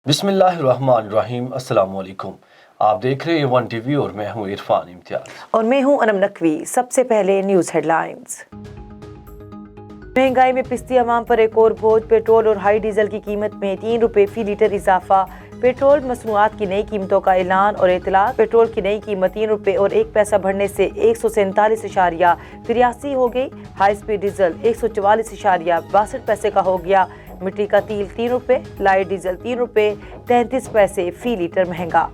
बिस्मिल्लाहिर्रहमानिर्रहीम। अस्सलाम वालेकुम। आप देख रहे हैं वन टीवी और मैं हूं इरफान इम्तियाज और मैं हूं अनम नकवी। सबसे पहले न्यूज़ हेडलाइंस। महंगाई में पिसती अवाम पर एक और बोझ। पेट्रोल और हाई डीजल की कीमत में 3 रुपए फी लीटर इजाफा। पेट्रोल मसनूआत की नई कीमतों का ऐलान और इतलात। पेट्रोल की नई कीमत 3 रुपए और 1 पैसा बढ़ने से 147.83 हो गई। हाई स्पीड डीजल 144.62 पैसे का हो गया। मिट्टी का तेल 3 रुपए, लाइट डीजल 3 रुपए 33 पैसे फी लीटर महंगा।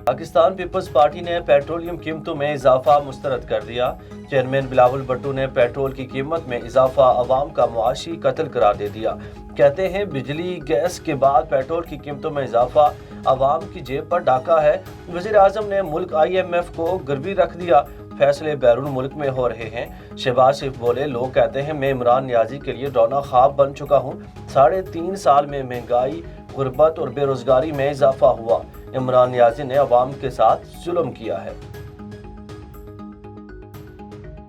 पाकिस्तान पीपल्स पार्टी ने पेट्रोलियम कीमतों में इजाफा मुस्तरद कर दिया। चेयरमैन बिलावल भुट्टो ने पेट्रोल की कीमत में इजाफा अवाम का मुआशी कत्ल करार दे दिया। कहते हैं बिजली गैस के बाद पेट्रोल की कीमतों में इजाफा अवाम की जेब पर डाका है। वज़ीर आज़म ने मुल्क IMF को गिरवी रख दिया। फैसले बैरून मुल्क में हो रहे हैं। शहबाज शरीफ बोले, लोग कहते हैं मैं इमरान नियाजी के लिए डौना ख्वाब बन चुका हूँ। 3.5 साल में महंगाई, गुर्बत और बेरोजगारी में इजाफा हुआ। इमरान नियाजी ने अवाम के साथ जुल्म किया है।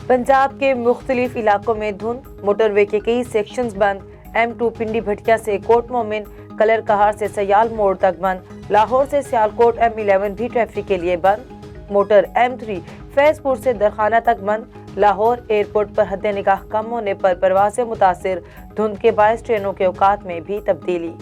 पंजाब के मुख्तलिफ इलाकों में धुंध, मोटरवे के कई सेक्शंस बंद। M2 पिंडी भटिया से कोट मोमिन, कलर कहार से सयाल मोड़ तक बंद। लाहौर से सियालकोट M11 भी ट्रैफिक के लिए बंद। मोटर M3 फैजपुर से दरखाना तक बंद। लाहौर एयरपोर्ट पर हद निगाह कम होने पर परवाज़ें मुतासिर। धुंध के बायस ट्रेनों के औकात में भी तब्दीली।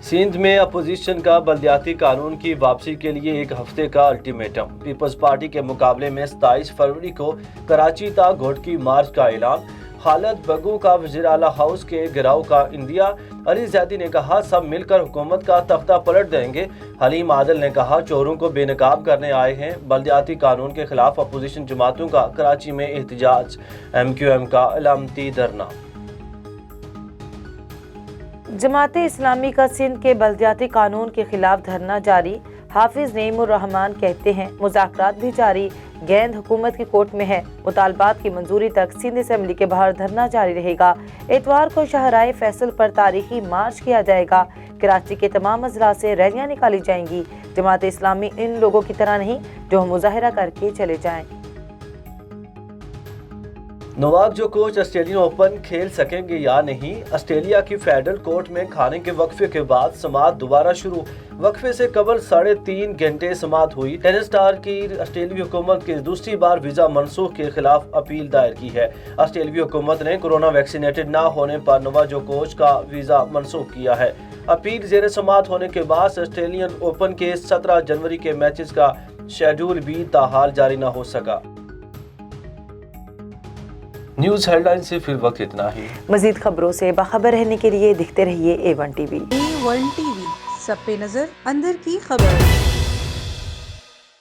सिंध में अपोजिशन का बल्दियाती कानून की वापसी के लिए 1 हफ्ते का अल्टीमेटम। पीपल्स पार्टी के मुकाबले में 27 फरवरी को कराची तक घोटकी मार्च का ऐलान। खालिद बग्गू का वज़ीर आला हाउस के गिराव का इंदिया। अली ज़ैदी ने कहा सब मिलकर हुकूमत का तख्ता पलट देंगे। हलीम आदिल ने कहा चोरों को बेनकाब करने आए हैं। बल्दियाती कानून के खिलाफ अपोजिशन जमातों का कराची में एहतजाज। MQM का अलामती धरना। जमाते इस्लामी का सिंध के बल्दियाती कानून के खिलाफ धरना जारी। हाफिज नईमुर रहमान कहते हैं मुज़ाकरात भी जारी। गेंद हुकूमत की कोर्ट में है। मुतालबात की मंजूरी तक सिंध असेंबली के बाहर धरना जारी रहेगा। इतवार को शाहराए फैसल पर तारीखी मार्च किया जाएगा। कराची के तमाम अजला से रैलियां निकाली जाएंगी। जमात इस्लामी इन लोगों की तरह नहीं जो मुजाहिरा करके चले जाएं। नोवाक जोकोविच ऑस्ट्रेलियन ओपन खेल सकेंगे या नहीं। ऑस्ट्रेलिया की फेडरल कोर्ट में खाने के वक्फे के बाद समाअत दोबारा शुरू। वक्फे से कबल 3.5 घंटे समाअत हुई। टेनिस स्टार की ऑस्ट्रेलियाई हुकूमत की दूसरी बार वीजा मनसूख के खिलाफ अपील दायर की है। ऑस्ट्रेलियाई हुकूमत ने कोरोना वैक्सीनेटेड न होने पर नोवाक जोकोविच का वीजा मनसूख किया है। अपील जेर समाअत होने के बाद ऑस्ट्रेलियन ओपन के 17 जनवरी के मैचेस का शेड्यूल भी ताहाल जारी न हो सका। न्यूज़ हेडलाइन से फिर वक्त इतना ही। मजीद खबरों से बाखबर रहने के लिए देखते रहिए A1 TV। A1 TV, सब पे नजर, अंदर की खबर।